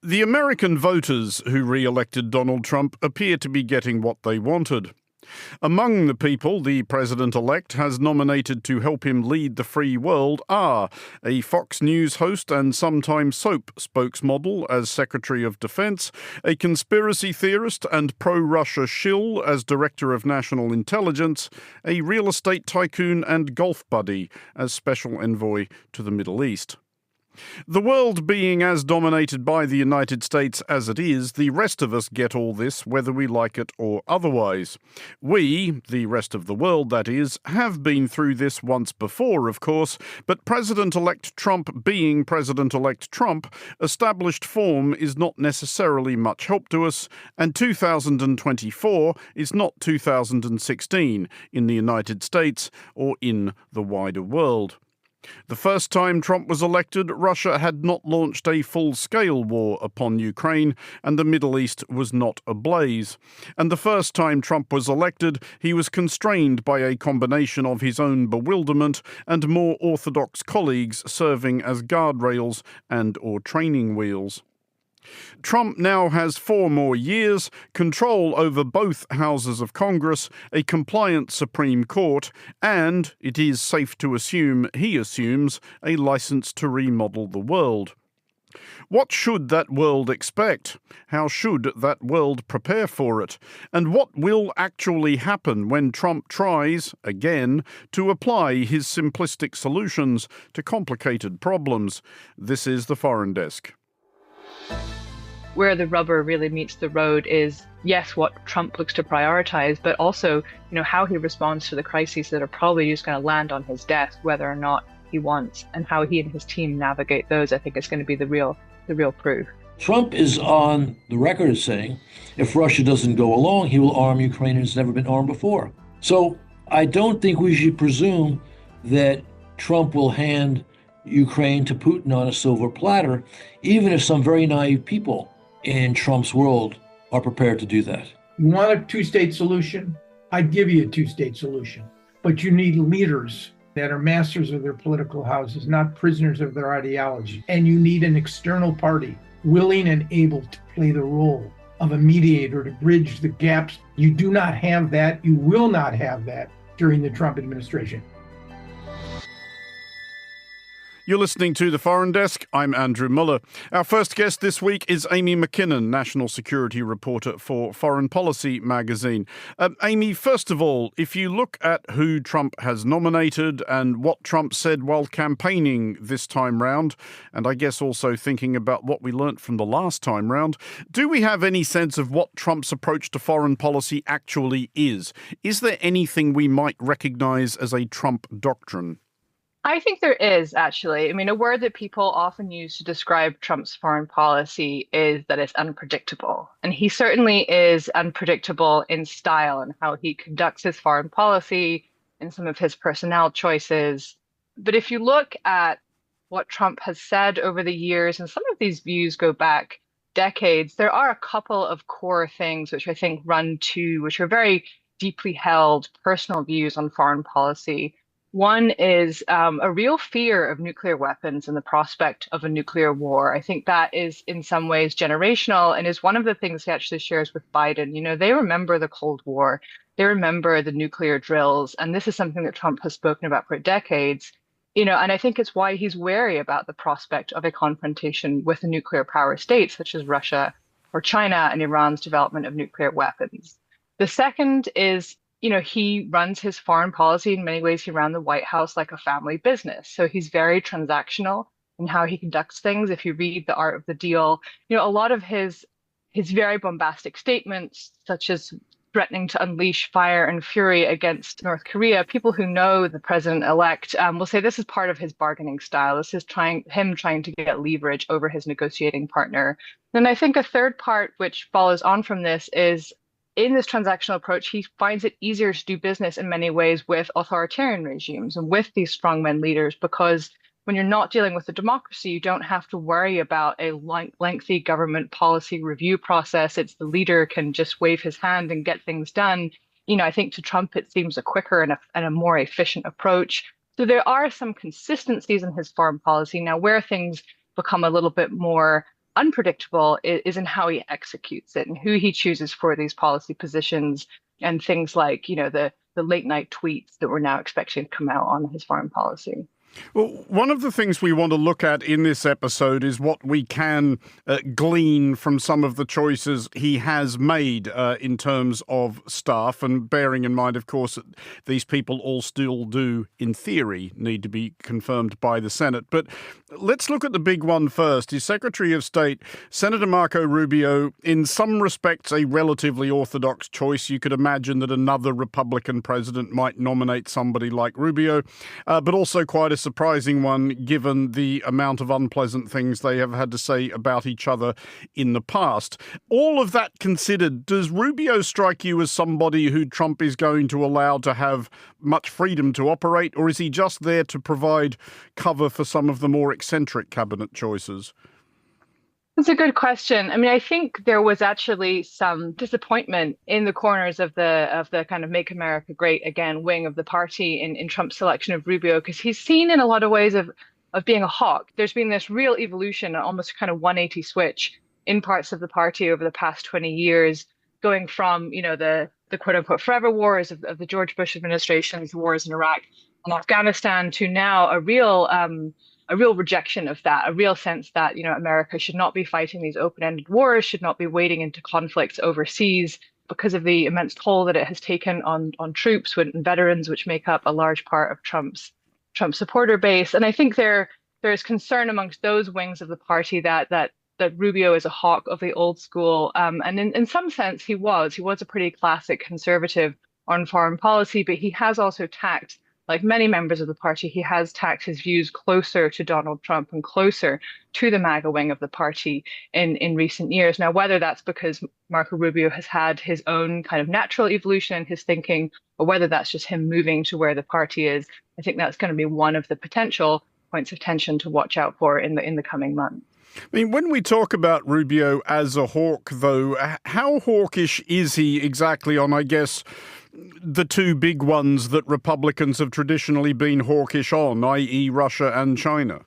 The American voters who re-elected Donald Trump appear to be getting what they wanted. Among the people the president-elect has nominated to help him lead the free world are a Fox News host and sometime soap spokesmodel as Secretary of Defense, a conspiracy theorist and pro-Russia shill as Director of National Intelligence, a real estate tycoon and golf buddy as Special Envoy to the Middle East. The world being as dominated by the United States as it is, the rest of us get all this whether we like it or otherwise. We, the rest of the world that is, have been through this once before, of course, but President-elect Trump being President-elect Trump, established form is not necessarily much help to us, and 2024 is not 2016 in the United States or in the wider world. The first time Trump was elected, Russia had not launched a full-scale war upon Ukraine, and the Middle East was not ablaze. And the first time Trump was elected, he was constrained by a combination of his own bewilderment and more orthodox colleagues serving as guardrails and/or training wheels. Trump now has 4 more years, control over both houses of Congress, a compliant Supreme Court, and, it is safe to assume, he assumes, a license to remodel the world. What should that world expect? How should that world prepare for it? And what will actually happen when Trump tries, again, to apply his simplistic solutions to complicated problems? This is the Foreign Desk. Where the rubber really meets the road is, yes, what Trump looks to prioritize, but also, how he responds to the crises that are probably just going to land on his desk, whether or not he wants, and how he and his team navigate those. I think is going to be the real proof. Trump is on the record as saying, if Russia doesn't go along, he will arm Ukraine as never been armed before. So I don't think we should presume that Trump will hand Ukraine to Putin on a silver platter, even if some very naive people in Trump's world are prepared to do that. You want a two-state solution? I'd give you a two-state solution. But you need leaders that are masters of their political houses, not prisoners of their ideology. And you need an external party willing and able to play the role of a mediator to bridge the gaps. You do not have that. You will not have that during the Trump administration. You're listening to The Foreign Desk. I'm Andrew Mueller. Our first guest this week is Amy Mackinnon, national security reporter for Foreign Policy magazine. Amy, first of all, if you look at who Trump has nominated and what Trump said while campaigning this time round, and I guess also thinking about what we learnt from the last time round, do we have any sense of what Trump's approach to foreign policy actually is? Is there anything we might recognize as a Trump doctrine? I think there is, actually. I mean, a word that people often use to describe Trump's foreign policy is that it's unpredictable. And he certainly is unpredictable in style and how he conducts his foreign policy and some of his personnel choices. But if you look at what Trump has said over the years, and some of these views go back decades, there are a couple of core things which I think which are very deeply held personal views on foreign policy. One is a real fear of nuclear weapons and the prospect of a nuclear war. I think that is in some ways generational and is one of the things he actually shares with Biden. They remember the Cold War. They remember the nuclear drills. And this is something that Trump has spoken about for decades. And I think it's why he's wary about the prospect of a confrontation with a nuclear power state such as Russia or China and Iran's development of nuclear weapons. The second is he runs his foreign policy. In many ways, he ran the White House like a family business. So he's very transactional in how he conducts things. If you read The Art of the Deal, a lot of his very bombastic statements, such as threatening to unleash fire and fury against North Korea, people who know the president-elect will say this is part of his bargaining style. This is him trying to get leverage over his negotiating partner. Then I think a third part which follows on from this is, in this transactional approach, he finds it easier to do business in many ways with authoritarian regimes and with these strongman leaders, because when you're not dealing with a democracy, you don't have to worry about a lengthy government policy review process. It's the leader can just wave his hand and get things done. I think to Trump, it seems a quicker and a more efficient approach. So there are some consistencies in his foreign policy. Now, where things become a little bit more unpredictable is in how he executes it and who he chooses for these policy positions and things like, the late night tweets that we're now expecting to come out on his foreign policy. Well, one of the things we want to look at in this episode is what we can glean from some of the choices he has made in terms of staff, and bearing in mind, of course, that these people all still do, in theory, need to be confirmed by the Senate. But let's look at the big one first. His Secretary of State, Senator Marco Rubio, in some respects a relatively orthodox choice. You could imagine that another Republican president might nominate somebody like Rubio, but also quite a surprising one given the amount of unpleasant things they have had to say about each other in the past. All of that considered, does Rubio strike you as somebody who Trump is going to allow to have much freedom to operate, or is he just there to provide cover for some of the more eccentric cabinet choices? That's a good question. I mean, I think there was actually some disappointment in the corners of the kind of Make America Great Again wing of the party in Trump's selection of Rubio, because he's seen in a lot of ways of being a hawk. There's been this real evolution, almost kind of 180 switch in parts of the party over the past 20 years, going from, the quote unquote forever wars of the George Bush administration's wars in Iraq and Afghanistan to now a real rejection of that, a real sense that, America should not be fighting these open-ended wars, should not be wading into conflicts overseas because of the immense toll that it has taken on troops and veterans, which make up a large part of Trump's supporter base. And I think there is concern amongst those wings of the party that Rubio is a hawk of the old school. And in some sense, he was a pretty classic conservative on foreign policy, but he has also tacked, like many members of the party, he has tacked his views closer to Donald Trump and closer to the MAGA wing of the party in recent years. Now, whether that's because Marco Rubio has had his own kind of natural evolution in his thinking, or whether that's just him moving to where the party is, I think that's going to be one of the potential points of tension to watch out for in the coming months. I mean, when we talk about Rubio as a hawk, though, how hawkish is he exactly on, I guess, the two big ones that Republicans have traditionally been hawkish on, i.e. Russia and China?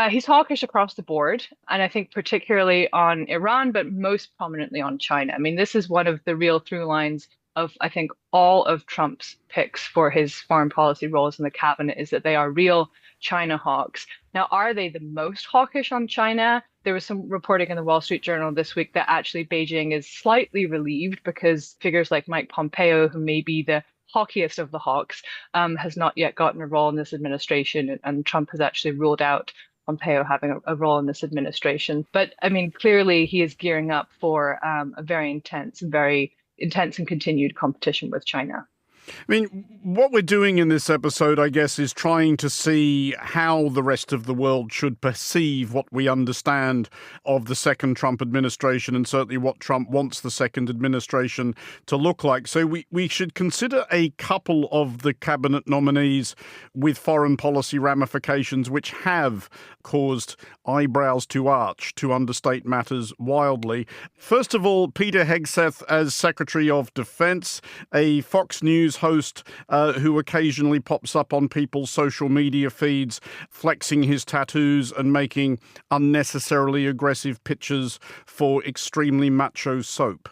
He's hawkish across the board, and I think particularly on Iran, but most prominently on China. I mean, this is one of the real through lines of, I think, all of Trump's picks for his foreign policy roles in the cabinet is that they are real China hawks. Now, are they the most hawkish on China? There was some reporting in the Wall Street Journal this week that actually Beijing is slightly relieved because figures like Mike Pompeo, who may be the hawkiest of the hawks, has not yet gotten a role in this administration, and Trump has actually ruled out Pompeo having a role in this administration. But I mean, clearly he is gearing up for a very intense and continued competition with China. I mean, what we're doing in this episode, I guess, is trying to see how the rest of the world should perceive what we understand of the second Trump administration, and certainly what Trump wants the second administration to look like. So we should consider a couple of the cabinet nominees with foreign policy ramifications which have caused eyebrows to arch, to understate matters wildly. First of all, Peter Hegseth as Secretary of Defense, a Fox News host who occasionally pops up on people's social media feeds, flexing his tattoos and making unnecessarily aggressive pitches for extremely macho soap.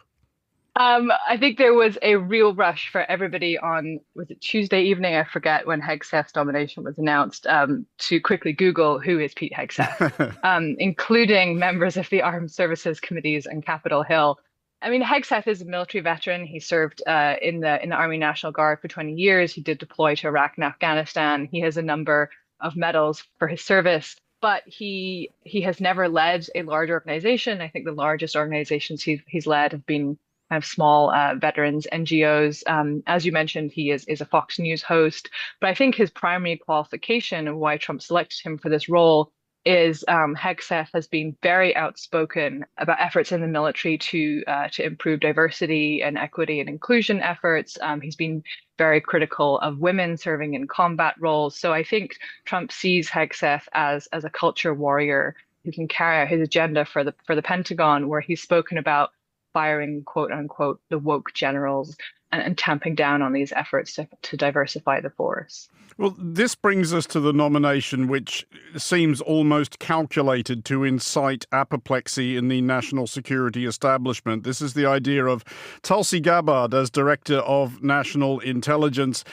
I think there was a real rush for everybody on, was it Tuesday evening? I forget when Hegseth's nomination was announced, to quickly Google who is Pete Hegseth, including members of the Armed Services Committees and Capitol Hill. I mean, Hegseth is a military veteran. He served in the Army National Guard for 20 years. He did deploy to Iraq and Afghanistan. He has a number of medals for his service, but he has never led a large organization. I think the largest organizations he's led have been kind of small veterans, NGOs. As you mentioned, he is a Fox News host, but I think his primary qualification and why Trump selected him for this role is Hegseth has been very outspoken about efforts in the military to improve diversity and equity and inclusion efforts. He's been very critical of women serving in combat roles. So I think Trump sees Hegseth as a culture warrior who can carry out his agenda for the Pentagon, where he's spoken about firing, quote unquote, the woke generals. and tamping down on these efforts to diversify the force. Well, this brings us to the nomination, which seems almost calculated to incite apoplexy in the national security establishment. This is the idea of Tulsi Gabbard as Director of National Intelligence.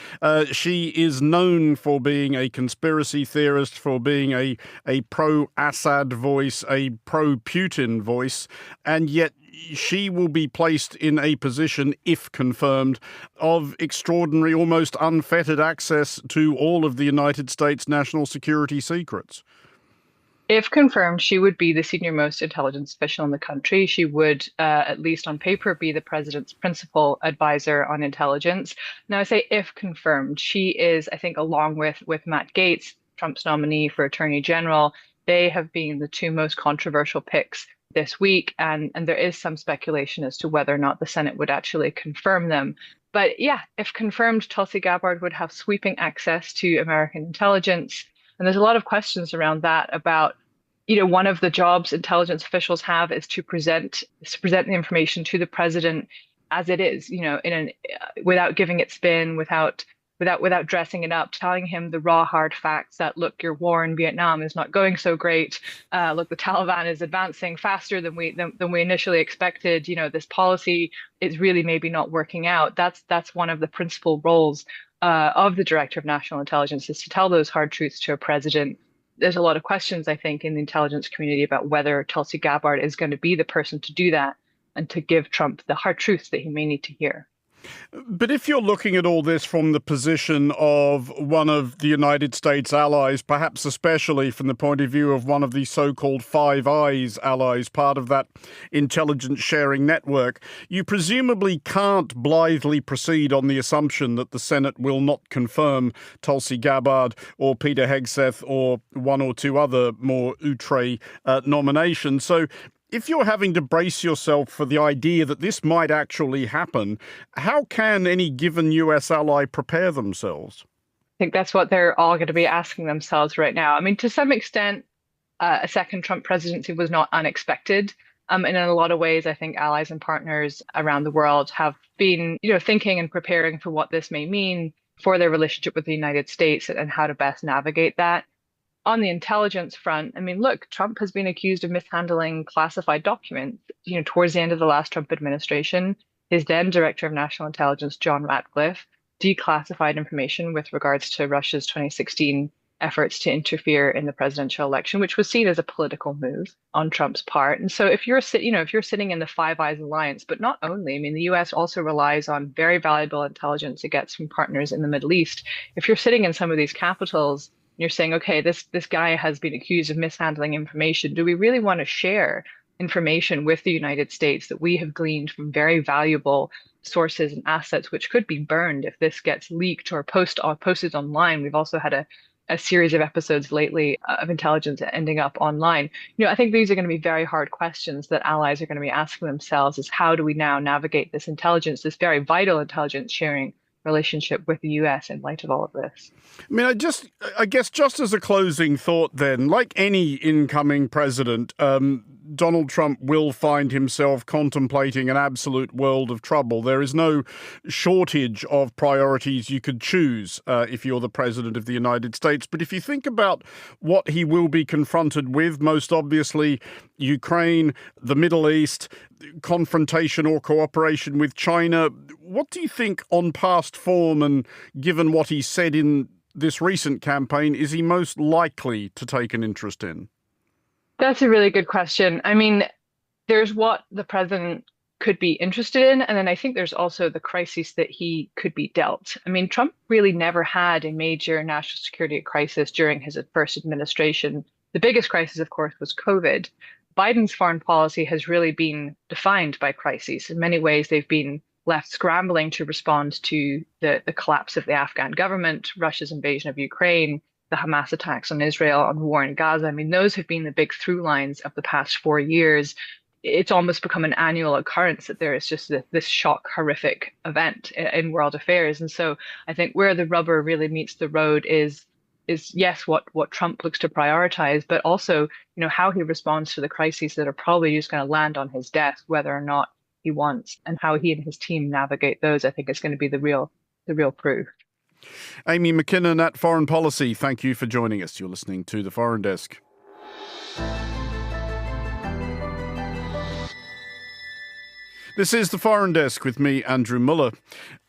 She is known for being a conspiracy theorist, for being a pro-Assad voice, a pro-Putin voice, and yet she will be placed in a position, if confirmed, of extraordinary, almost unfettered access to all of the United States national security secrets. If confirmed, she would be the senior-most intelligence official in the country. She would, at least on paper, be the president's principal advisor on intelligence. Now, I say if confirmed. She is, I think, along with Matt Gaetz, Trump's nominee for Attorney General, they have been the two most controversial picks this week, and there is some speculation as to whether or not the Senate would actually confirm them. But yeah, if confirmed, Tulsi Gabbard would have sweeping access to American intelligence. And there's a lot of questions around that about, one of the jobs intelligence officials have is to present the information to the president as it is, without giving it spin, without dressing it up, telling him the raw, hard facts that, look, your war in Vietnam is not going so great. Look, the Taliban is advancing faster than we initially expected. This policy is really maybe not working out. That's one of the principal roles of the Director of National Intelligence, is to tell those hard truths to a president. There's a lot of questions, I think, in the intelligence community about whether Tulsi Gabbard is going to be the person to do that and to give Trump the hard truths that he may need to hear. But if you're looking at all this from the position of one of the United States allies, perhaps especially from the point of view of one of the so-called Five Eyes allies, part of that intelligence sharing network, you presumably can't blithely proceed on the assumption that the Senate will not confirm Tulsi Gabbard or Peter Hegseth or one or two other more outre nominations. So if you're having to brace yourself for the idea that this might actually happen, how can any given US ally prepare themselves? I think that's what they're all going to be asking themselves right now. I mean, to some extent, a second Trump presidency was not unexpected. And in a lot of ways, I think allies and partners around the world have been, thinking and preparing for what this may mean for their relationship with the United States and how to best navigate that. On the intelligence front, I mean, look, Trump has been accused of mishandling classified documents. Towards the end of the last Trump administration, his then Director of National Intelligence, John Ratcliffe, declassified information with regards to Russia's 2016 efforts to interfere in the presidential election, which was seen as a political move on Trump's part. And so if you're sitting in the Five Eyes alliance, but not only, I mean, the US also relies on very valuable intelligence it gets from partners in the Middle East. If you're sitting in some of these capitals, you're saying, okay, this guy has been accused of mishandling information. Do we really want to share information with the United States that we have gleaned from very valuable sources and assets, which could be burned if this gets leaked or posted online? We've also had a series of episodes lately of intelligence ending up online. I think these are going to be very hard questions that allies are going to be asking themselves, is how do we now navigate this intelligence, this very vital intelligence sharing relationship with the US in light of all of this? I mean, I guess just as a closing thought then, like any incoming president, Donald Trump will find himself contemplating an absolute world of trouble. There is no shortage of priorities you could choose if you're the president of the United States. But if you think about what he will be confronted with, most obviously Ukraine, the Middle East, confrontation or cooperation with China, what do you think on past form and given what he said in this recent campaign is he most likely to take an interest in? That's a really good question. I mean, there's what the president could be interested in, and then I think there's also the crises that he could be dealt. I mean, Trump really never had a major national security crisis during his first administration. The biggest crisis, of course, was COVID. Biden's foreign policy has really been defined by crises. In many ways, they've been left scrambling to respond to the collapse of the Afghan government, Russia's invasion of Ukraine, the Hamas attacks on Israel, on war in Gaza. I mean, those have been the big through lines of the past 4 years. It's almost become an annual occurrence that there is just this shock, horrific event in world affairs. And so I think where the rubber really meets the road is yes, what Trump looks to prioritize, but also, how he responds to the crises that are probably just going to land on his desk, whether or not he wants, and how he and his team navigate those, I think, is going to be the real proof. Amy Mackinnon at Foreign Policy, thank you for joining us. You're listening to The Foreign Desk. This is The Foreign Desk with me, Andrew Mueller.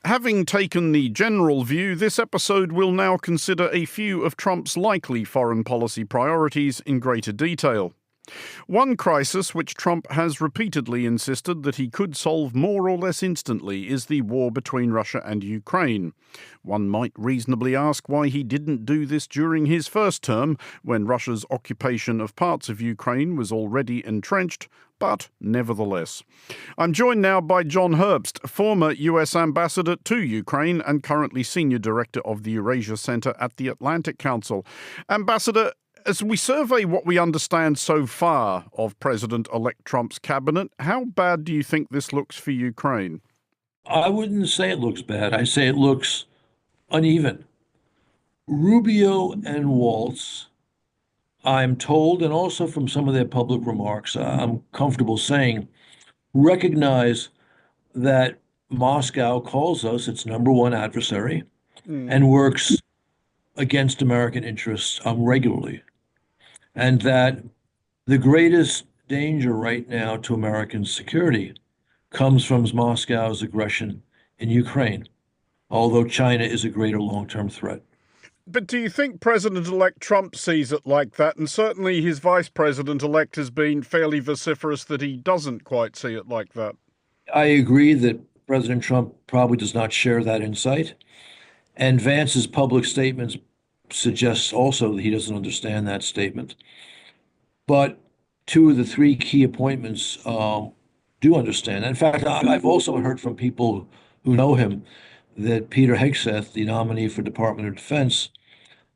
Having taken the general view, this episode will now consider a few of Trump's likely foreign policy priorities in greater detail. One crisis which Trump has repeatedly insisted that he could solve more or less instantly is the war between Russia and Ukraine. One might reasonably ask why he didn't do this during his first term, when Russia's occupation of parts of Ukraine was already entrenched, but nevertheless. I'm joined now by John Herbst, former US ambassador to Ukraine and currently senior director of the Eurasia Center at the Atlantic Council. Ambassador, as we survey what we understand so far of President-elect Trump's cabinet, how bad do you think this looks for Ukraine? I wouldn't say it looks bad. I say it looks uneven. Rubio and Waltz, I'm told, and also from some of their public remarks, I'm comfortable saying, recognize that Moscow calls us its number one adversary and works against American interests regularly. And that the greatest danger right now to American security comes from Moscow's aggression in Ukraine, although China is a greater long-term threat. But do you think President-elect Trump sees it like that? And certainly his vice president-elect has been fairly vociferous that he doesn't quite see it like that. I agree that President Trump probably does not share that insight. And Vance's public statements suggests also that he doesn't understand that statement. But two of the three key appointments do understand. In fact, I've also heard from people who know him that Peter Hegseth, the nominee for Department of Defense,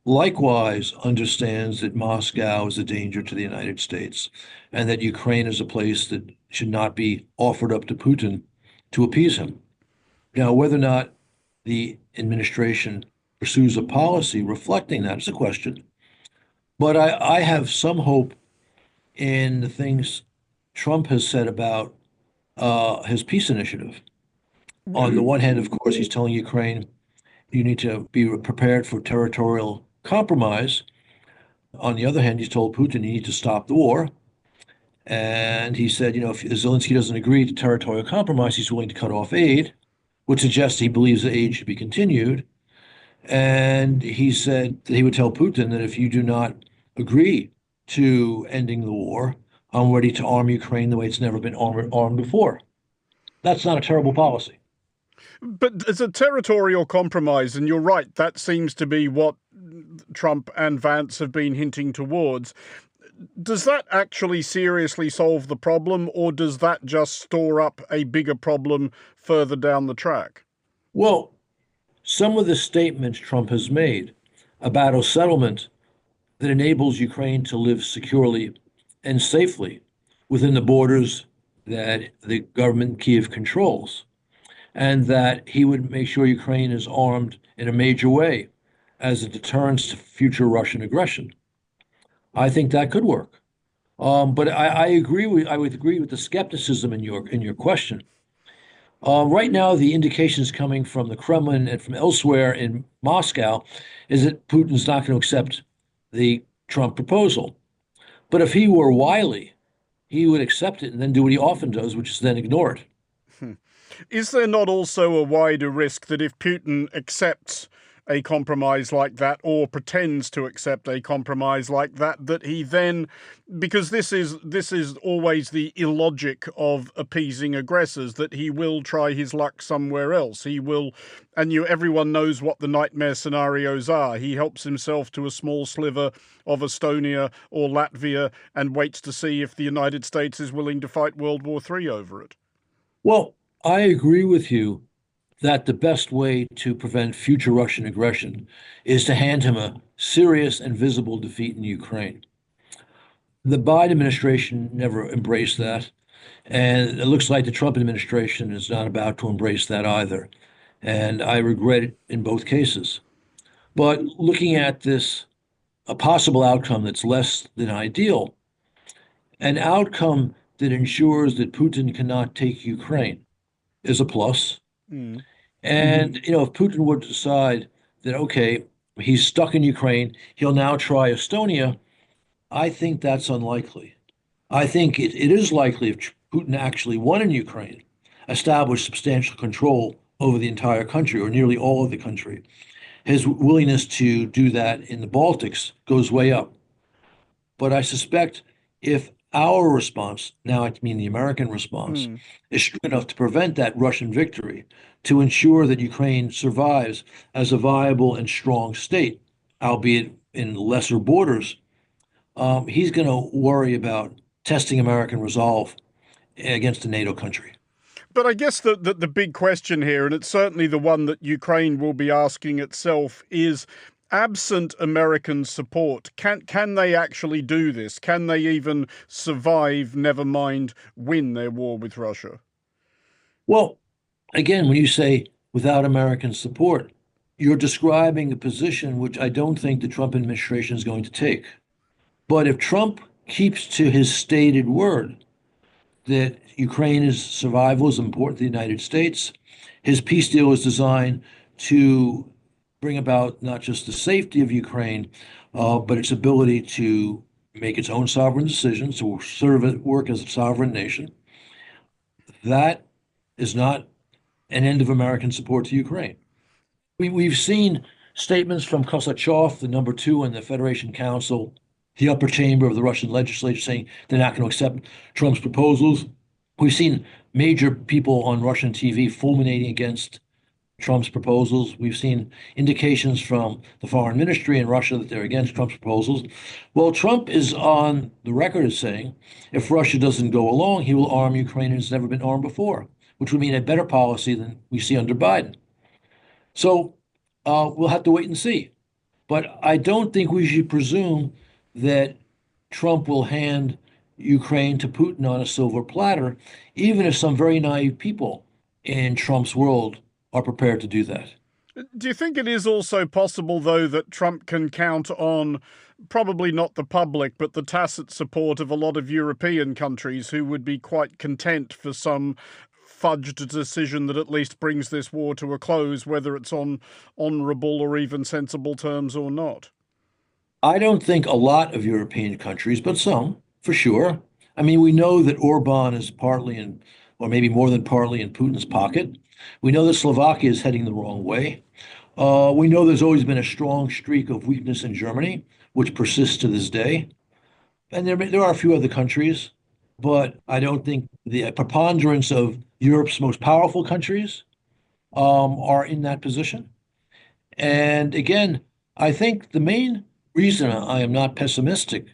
likewise understands that Moscow is a danger to the United States and that Ukraine is a place that should not be offered up to Putin to appease him. Now, whether or not the administration pursues a policy reflecting that is a question. But I have some hope in the things Trump has said about his peace initiative. On the one hand, of course, he's telling Ukraine, you need to be prepared for territorial compromise. On the other hand, he's told Putin, you need to stop the war. And he said, if Zelensky doesn't agree to territorial compromise, he's willing to cut off aid, which suggests he believes that aid should be continued. And he said that he would tell Putin that if you do not agree to ending the war, I'm ready to arm Ukraine the way it's never been armed before. That's not a terrible policy. But as a territorial compromise, and you're right, that seems to be what Trump and Vance have been hinting towards. Does that actually seriously solve the problem, or does that just store up a bigger problem further down the track? Well, some of the statements Trump has made about a settlement that enables Ukraine to live securely and safely within the borders that the government in Kiev controls, and that he would make sure Ukraine is armed in a major way as a deterrence to future Russian aggression. I think that could work. But I would agree with the skepticism in your question. Right now, the indications coming from the Kremlin and from elsewhere in Moscow is that Putin's not going to accept the Trump proposal. But if he were wily, he would accept it and then do what he often does, which is then ignore it. Is there not also a wider risk that if Putin accepts a compromise like that, or pretends to accept a compromise like that, that he then, because this is always the illogic of appeasing aggressors, that he will try his luck somewhere else. He will, and everyone knows what the nightmare scenarios are. He helps himself to a small sliver of Estonia or Latvia and waits to see if the United States is willing to fight World War III over it. Well, I agree with you that the best way to prevent future Russian aggression is to hand him a serious and visible defeat in Ukraine. The Biden administration never embraced that, and it looks like the Trump administration is not about to embrace that either. And I regret it in both cases. But looking at this, a possible outcome that's less than ideal, an outcome that ensures that Putin cannot take Ukraine is a plus. Mm. And, if Putin would decide that, okay, he's stuck in Ukraine, he'll now try Estonia, I think that's unlikely. I think it is likely if Putin actually won in Ukraine, established substantial control over the entire country or nearly all of the country, his willingness to do that in the Baltics goes way up. But I suspect if our response, now I mean the American response, is strong enough to prevent that Russian victory, to ensure that Ukraine survives as a viable and strong state, albeit in lesser borders, he's going to worry about testing American resolve against a NATO country. But I guess the big question here, and it's certainly the one that Ukraine will be asking itself, is absent American support, can they actually do this? Can they even survive, never mind win their war with Russia? Well, again, when you say without American support, you're describing a position which I don't think the Trump administration is going to take. But if Trump keeps to his stated word that Ukraine's survival is important to the United States, his peace deal is designed to bring about not just the safety of Ukraine, but its ability to make its own sovereign decisions, to work as a sovereign nation. That is not an end of American support to Ukraine. We've seen statements from Kosachev, the number two in the Federation Council, the upper chamber of the Russian legislature, saying they're not going to accept Trump's proposals. We've seen major people on Russian TV fulminating against Trump's proposals. We've seen indications from the foreign ministry in Russia that they're against Trump's proposals. Well, Trump is on the record as saying if Russia doesn't go along, he will arm Ukraine as never been armed before, which would mean a better policy than we see under Biden. So we'll have to wait and see. But I don't think we should presume that Trump will hand Ukraine to Putin on a silver platter, even if some very naive people in Trump's world are prepared to do that. Do you think it is also possible, though, that Trump can count on probably not the public, but the tacit support of a lot of European countries who would be quite content for some fudged decision that at least brings this war to a close, whether it's on honourable or even sensible terms or not? I don't think a lot of European countries, but some, for sure. I mean, we know that Orban is partly in, or maybe more than partly in Putin's pocket. We know that Slovakia is heading the wrong way. We know there's always been a strong streak of weakness in Germany, which persists to this day. And there are a few other countries, but I don't think the preponderance of Europe's most powerful countries are in that position. And again, I think the main reason I am not pessimistic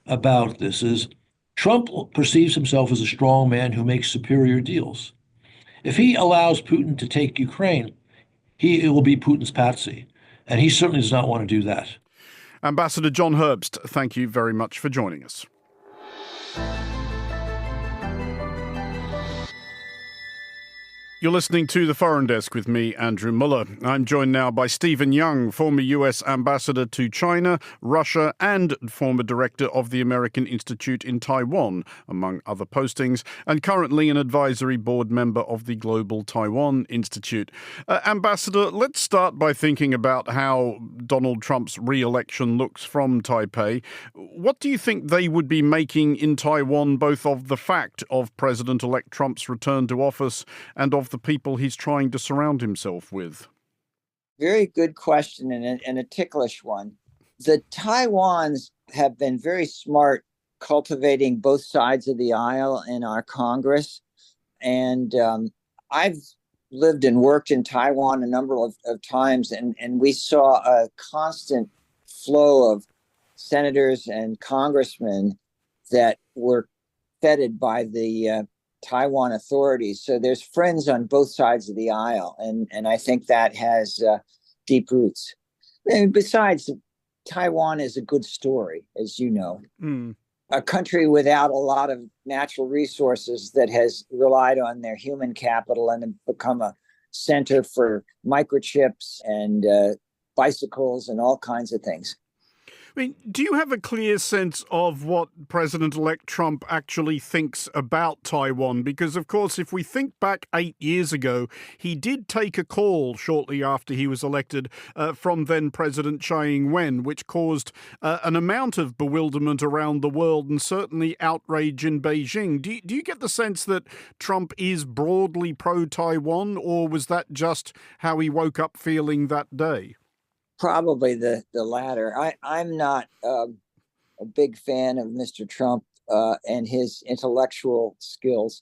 about this is Trump perceives himself as a strong man who makes superior deals. If he allows Putin to take Ukraine, it will be Putin's patsy, and he certainly does not want to do that. Ambassador John Herbst, thank you very much for joining us. You're listening to The Foreign Desk with me, Andrew Mueller. I'm joined now by Stephen Young, former US ambassador to China, Russia, and former director of the American Institute in Taiwan, among other postings, and currently an advisory board member of the Global Taiwan Institute. Ambassador, let's start by thinking about how Donald Trump's re-election looks from Taipei. What do you think they would be making in Taiwan, both of the fact of President-elect Trump's return to office and of the people he's trying to surround himself with? Very good question, and a ticklish one. The Taiwans have been very smart cultivating both sides of the aisle in our Congress. And I've lived and worked in Taiwan a number of times, and we saw a constant flow of senators and congressmen that were feted by the Taiwan authorities. So there's friends on both sides of the aisle. And I think that has deep roots. And besides, Taiwan is a good story, as you know. A country without a lot of natural resources that has relied on their human capital and become a center for microchips and bicycles and all kinds of things. I mean, do you have a clear sense of what President-elect Trump actually thinks about Taiwan? Because, of course, if we think back 8 years ago, he did take a call shortly after he was elected from then-President Tsai Ing-wen, which caused an amount of bewilderment around the world and certainly outrage in Beijing. Do you get the sense that Trump is broadly pro-Taiwan, or was that just how he woke up feeling that day? Probably the latter. I'm not a big fan of Mr. Trump and his intellectual skills,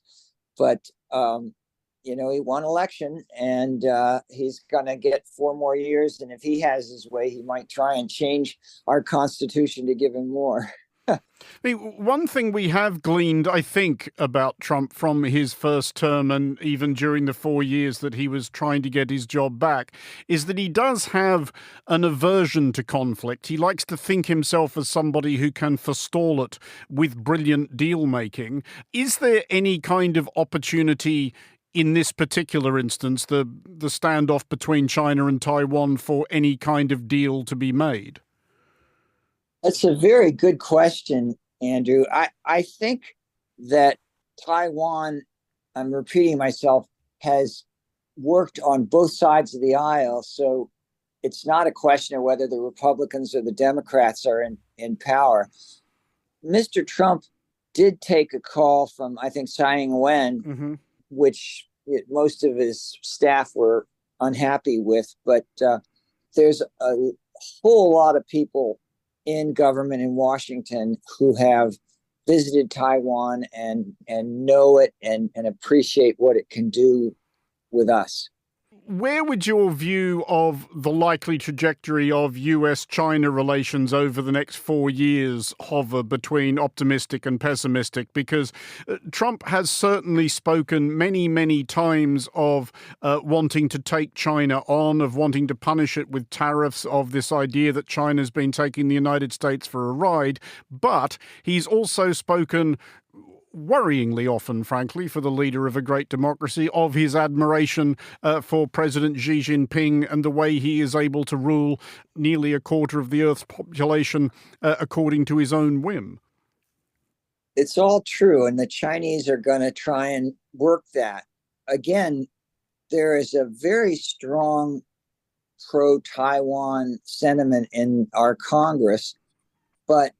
but he won election, and he's going to get 4 more years. And if he has his way, he might try and change our Constitution to give him more. I mean, one thing we have gleaned, I think, about Trump from his first term and even during the 4 years that he was trying to get his job back is that he does have an aversion to conflict. He likes to think himself as somebody who can forestall it with brilliant deal making. Is there any kind of opportunity in this particular instance, the standoff between China and Taiwan, for any kind of deal to be made? That's a very good question, Andrew. I think that Taiwan, I'm repeating myself, has worked on both sides of the aisle. So it's not a question of whether the Republicans or the Democrats are in power. Mr. Trump did take a call from, I think, Tsai Ing-wen, which most of his staff were unhappy with. But there's a whole lot of people in government in Washington who have visited Taiwan and know it and appreciate what it can do with us. Where would your view of the likely trajectory of US-China relations over the next 4 years hover between optimistic and pessimistic? Because Trump has certainly spoken many, many times of wanting to take China on, of wanting to punish it with tariffs, of this idea that China's been taking the United States for a ride. But he's also spoken worryingly often, frankly, for the leader of a great democracy, of his admiration for President Xi Jinping and the way he is able to rule nearly a quarter of the Earth's population according to his own whim. It's all true, and the Chinese are going to try and work that. Again, there is a very strong pro-Taiwan sentiment in our Congress, but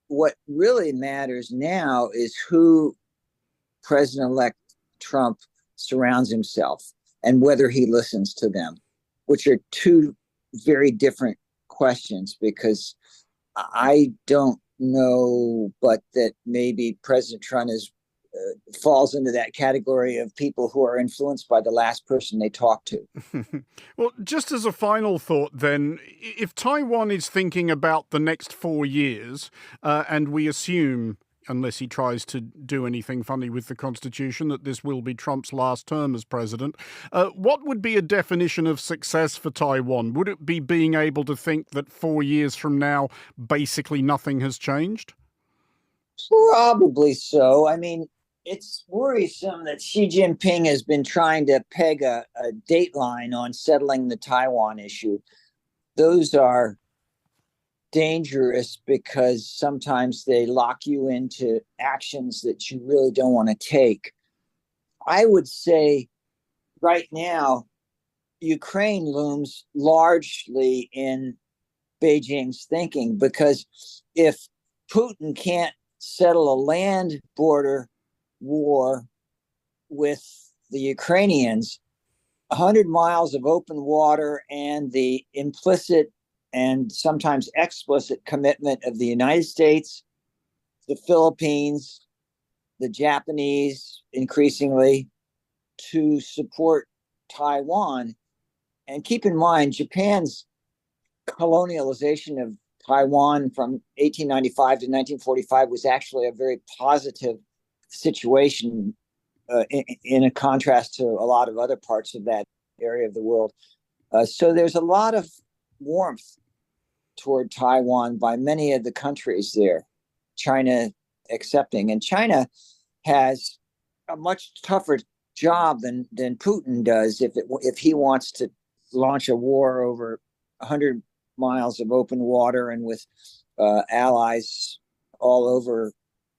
what really matters now is who President-elect Trump surrounds himself and whether he listens to them, which are two very different questions, because I don't know, but that maybe President Trump falls into that category of people who are influenced by the last person they talk to. Well, just as a final thought then, if Taiwan is thinking about the next 4 years, and we assume, unless he tries to do anything funny with the Constitution, that this will be Trump's last term as president, what would be a definition of success for Taiwan? Would it be being able to think that 4 years from now, basically nothing has changed? Probably so. I mean, it's worrisome that Xi Jinping has been trying to peg a dateline on settling the Taiwan issue. Those are dangerous because sometimes they lock you into actions that you really don't want to take. I would say right now, Ukraine looms largely in Beijing's thinking, because if Putin can't settle a land border war with the Ukrainians, 100 miles of open water and the implicit and sometimes explicit commitment of the United States, the Philippines, the Japanese, increasingly, to support Taiwan. And keep in mind, Japan's colonialization of Taiwan from 1895 to 1945 was actually a very positive situation in a contrast to a lot of other parts of that area of the world. So there's a lot of warmth toward Taiwan by many of the countries there, China accepting. And China has a much tougher job than Putin does if he wants to launch a war over 100 miles of open water and with allies all over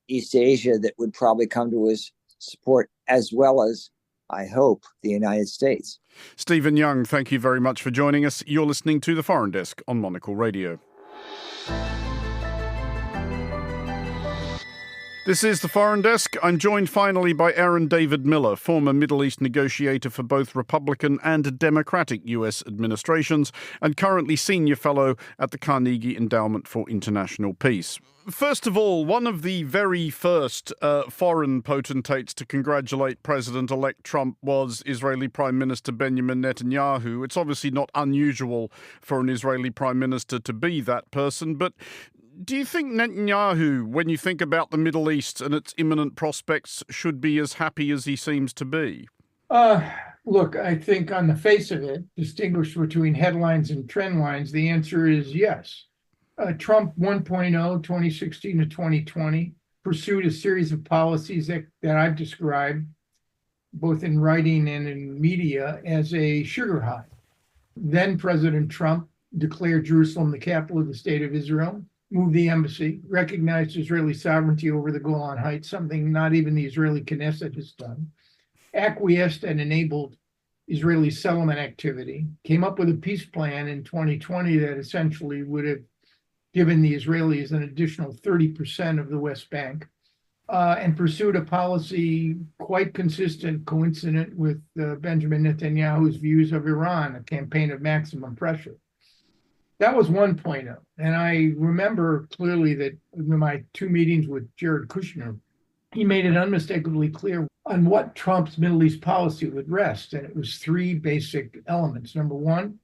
East Asia that would probably come to his support, as well as, I hope, the United States. Stephen Young, thank you very much for joining us. You're listening to The Foreign Desk on Monocle Radio. This is The Foreign Desk. I'm joined finally by Aaron David Miller, former Middle East negotiator for both Republican and Democratic U.S. administrations, and currently senior fellow at the Carnegie Endowment for International Peace. First of all, one of the very first foreign potentates to congratulate President-elect Trump was Israeli Prime Minister Benjamin Netanyahu. It's obviously not unusual for an Israeli Prime Minister to be that person, but do you think Netanyahu, when you think about the Middle East and its imminent prospects, should be as happy as he seems to be? Look, I think on the face of it, distinguish between headlines and trend lines, the answer is yes. Trump 1.0, 2016 to 2020, pursued a series of policies that I've described, both in writing and in media, as a sugar high. Then President Trump declared Jerusalem the capital of the state of Israel, moved the embassy, recognized Israeli sovereignty over the Golan Heights, something not even the Israeli Knesset has done, acquiesced and enabled Israeli settlement activity, came up with a peace plan in 2020 that essentially would have given the Israelis an additional 30% of the West Bank, and pursued a policy quite consistent, coincident with Benjamin Netanyahu's views of Iran, a campaign of maximum pressure. That was 1.0. And I remember clearly that in my two meetings with Jared Kushner, he made it unmistakably clear on what Trump's Middle East policy would rest. And it was three basic elements. Number one,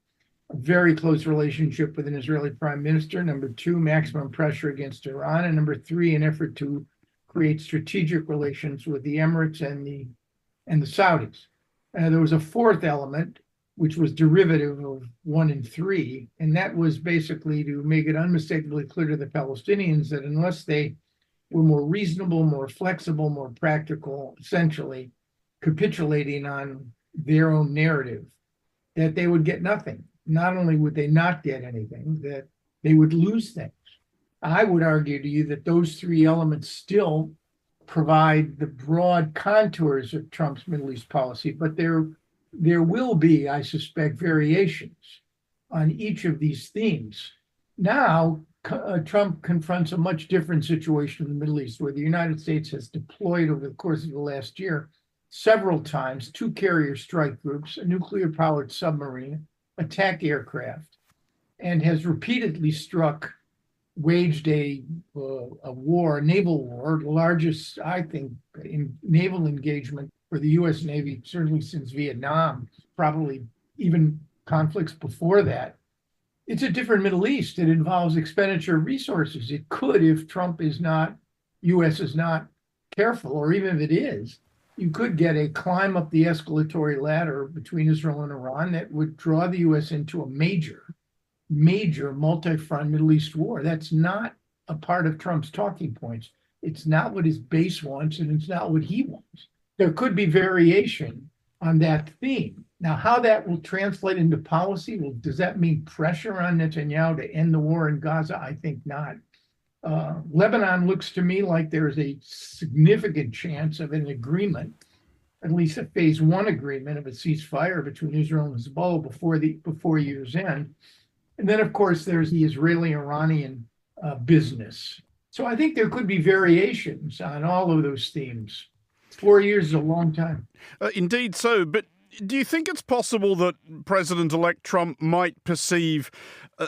a very close relationship with an Israeli prime minister. Number two, maximum pressure against Iran. And number three, an effort to create strategic relations with the Emirates and the Saudis. There was a fourth element, which was derivative of 1 and 3, and that was basically to make it unmistakably clear to the Palestinians that unless they were more reasonable, more flexible, more practical, essentially capitulating on their own narrative, that they would get nothing. Not only would they not get anything, that they would lose things. I would argue to you that those three elements still provide the broad contours of Trump's Middle East policy, but there will be, I suspect, variations on each of these themes. Now, Trump confronts a much different situation in the Middle East, where the United States has deployed over the course of the last year several times 2 carrier strike groups, a nuclear-powered submarine, attack aircraft, and has repeatedly waged a war, a naval war, the largest, I think, naval engagement for the U.S. Navy, certainly since Vietnam, probably even conflicts before that. It's a different Middle East. It involves expenditure of resources. It could, if U.S. is not careful, or even if it is, you could get a climb up the escalatory ladder between Israel and Iran that would draw the U.S. into a major multi-front Middle East war. That's not a part of Trump's talking points. It's not what his base wants, and it's not what he wants. There could be variation on that theme. Now, how that will translate into policy, well, does that mean pressure on Netanyahu to end the war in Gaza? I think not. Lebanon looks to me like there's a significant chance of an agreement, at least a phase 1 agreement of a ceasefire between Israel and Hezbollah before year's end. And then, of course, there's the Israeli-Iranian business. So I think there could be variations on all of those themes. 4 years is a long time. Indeed so. But do you think it's possible that President-elect Trump might perceive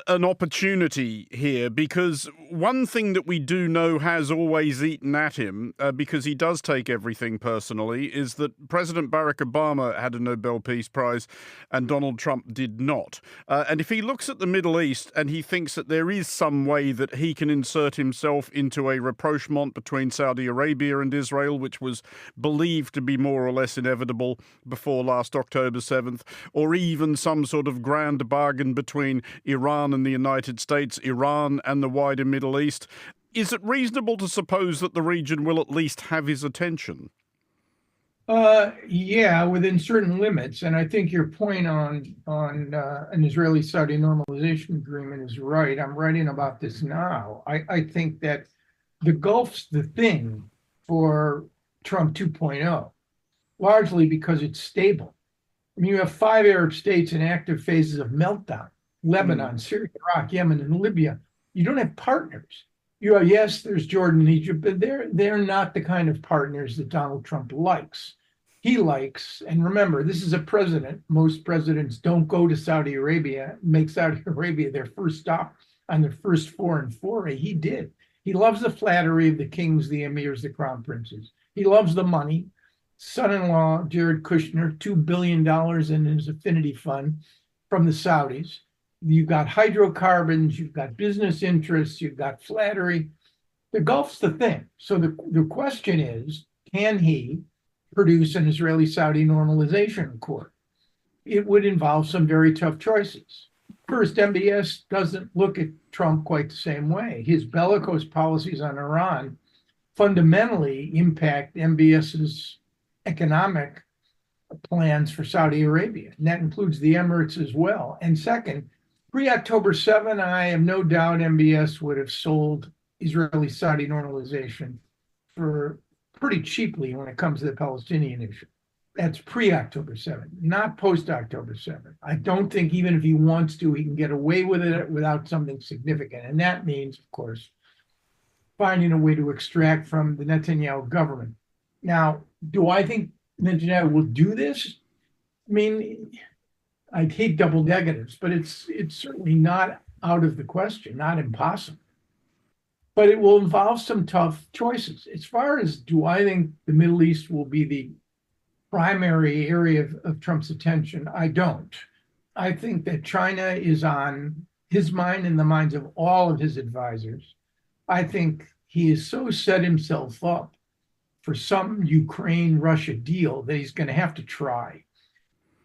an opportunity here? Because one thing that we do know has always eaten at him, because he does take everything personally, is that President Barack Obama had a Nobel Peace Prize and Donald Trump did not. And if he looks at the Middle East and he thinks that there is some way that he can insert himself into a rapprochement between Saudi Arabia and Israel, which was believed to be more or less inevitable before last October 7th, or even some sort of grand bargain between Iran and the United States, Iran and the wider Middle East, is it reasonable to suppose that the region will at least have his attention? Yeah, within certain limits. And I think your point on an Israeli-Saudi normalization agreement is right. I'm writing about this now. I think that the Gulf's the thing for Trump 2.0, largely because it's stable. I mean, you have 5 Arab states in active phases of meltdown: Lebanon, Syria, Iraq, Yemen, and Libya. You don't have partners. You have, yes, there's Jordan and Egypt, but they're not the kind of partners that Donald Trump likes. He likes, and remember, this is a president. Most presidents don't go to Saudi Arabia, make Saudi Arabia their first stop on their first foreign foray. He did. He loves the flattery of the kings, the emirs, the crown princes. He loves the money. Son-in-law, Jared Kushner, $2 billion in his affinity fund from the Saudis. You've got hydrocarbons, you've got business interests, you've got flattery. The Gulf's the thing. So the question is, can he produce an Israeli-Saudi normalization accord? It would involve some very tough choices. First, MBS doesn't look at Trump quite the same way. His bellicose policies on Iran fundamentally impact MBS's economic plans for Saudi Arabia, and that includes the Emirates as well. And second, pre-October 7, I have no doubt MBS would have sold Israeli-Saudi normalization for pretty cheaply when it comes to the Palestinian issue. That's pre-October 7, not post-October 7. I don't think even if he wants to, he can get away with it without something significant. And that means, of course, finding a way to extract from the Netanyahu government. Now, do I think Netanyahu will do this? I mean, I'd hate double negatives, but it's certainly not out of the question, not impossible. But it will involve some tough choices. As far as do I think the Middle East will be the primary area of Trump's attention, I don't. I think that China is on his mind and the minds of all of his advisors. I think he has so set himself up for some Ukraine-Russia deal that he's going to have to try.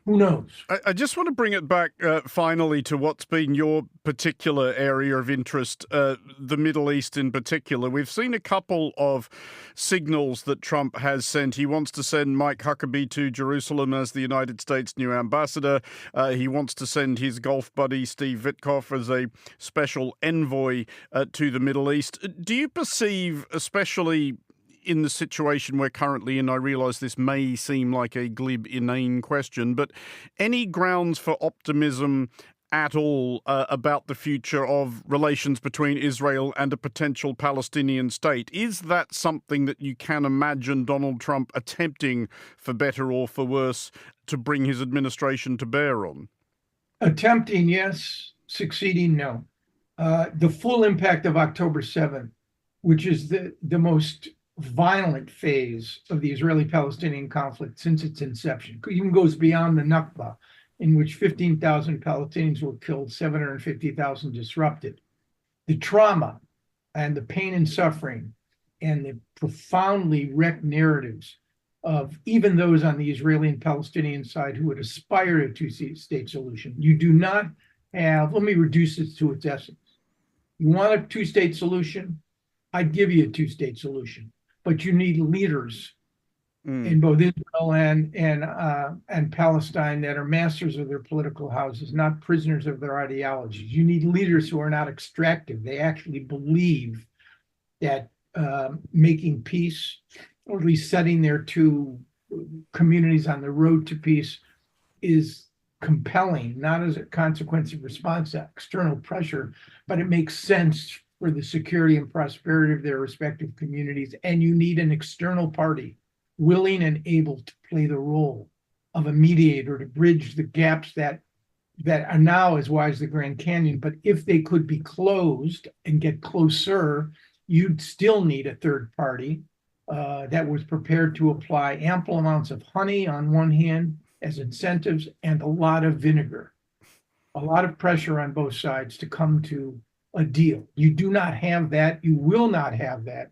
Who knows? I just want to bring it back finally to what's been your particular area of interest, the Middle East in particular. We've seen a couple of signals that Trump has sent. He wants to send Mike Huckabee to Jerusalem as the United States' new ambassador. He wants to send his golf buddy, Steve Witkoff, as a special envoy to the Middle East. Do you perceive, especially in the situation we're currently in, I realise this may seem like a glib, inane question, but any grounds for optimism at all about the future of relations between Israel and a potential Palestinian state? Is that something that you can imagine Donald Trump attempting, for better or for worse, to bring his administration to bear on? Attempting, yes. Succeeding, no. The full impact of October 7th, which is the most violent phase of the Israeli-Palestinian conflict since its inception, it even goes beyond the Nakba, in which 15,000 Palestinians were killed, 750,000 disrupted. The trauma and the pain and suffering and the profoundly wrecked narratives of even those on the Israeli and Palestinian side who would aspire to a two-state solution. You do not have, let me reduce this to its essence. You want a two-state solution? I'd give you a two-state solution. But you need leaders in both Israel and Palestine that are masters of their political houses, not prisoners of their ideologies. You need leaders who are not extractive. They actually believe that making peace, or at least setting their two communities on the road to peace, is compelling, not as a consequence of response to external pressure, but it makes sense for the security and prosperity of their respective communities. And you need an external party willing and able to play the role of a mediator to bridge the gaps that are now as wide as the Grand Canyon. But if they could be closed and get closer, you'd still need a third party that was prepared to apply ample amounts of honey on one hand as incentives and a lot of vinegar, a lot of pressure on both sides to come to a deal. You do not have that. You will not have that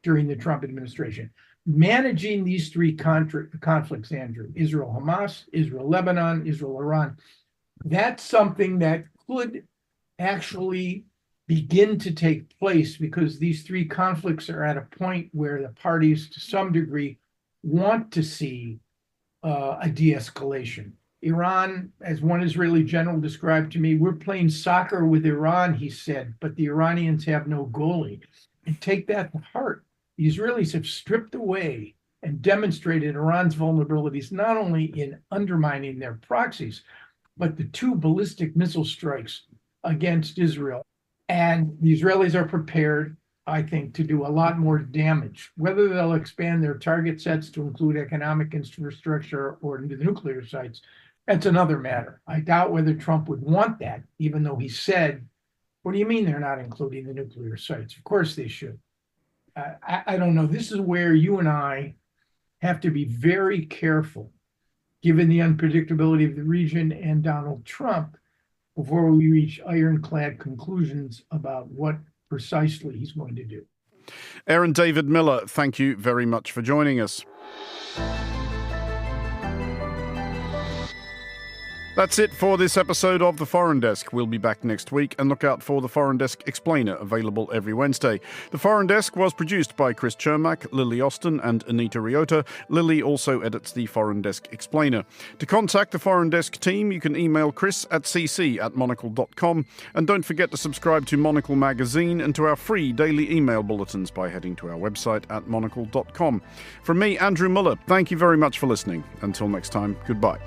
during the Trump administration. Managing these three conflicts, Andrew, Israel-Hamas, Israel-Lebanon, Israel-Iran, that's something that could actually begin to take place because these three conflicts are at a point where the parties, to some degree, want to see a de-escalation. Iran, as one Israeli general described to me, we're playing soccer with Iran, he said, but the Iranians have no goalie. And take that to heart. The Israelis have stripped away and demonstrated Iran's vulnerabilities, not only in undermining their proxies, but the 2 ballistic missile strikes against Israel. And the Israelis are prepared, I think, to do a lot more damage. Whether they'll expand their target sets to include economic infrastructure or the nuclear sites, that's another matter. I doubt whether Trump would want that, even though he said, what do you mean they're not including the nuclear sites? Of course they should. I don't know. This is where you and I have to be very careful, given the unpredictability of the region and Donald Trump, before we reach ironclad conclusions about what precisely he's going to do. Aaron David Miller, thank you very much for joining us. That's it for this episode of The Foreign Desk. We'll be back next week, and look out for The Foreign Desk Explainer, available every Wednesday. The Foreign Desk was produced by Chris Chermak, Lily Austin and Anita Riota. Lily also edits The Foreign Desk Explainer. To contact the Foreign Desk team, you can email Chris at cc@monocle.com. And don't forget to subscribe to Monocle Magazine and to our free daily email bulletins by heading to our website at monocle.com. From me, Andrew Mueller, thank you very much for listening. Until next time, goodbye.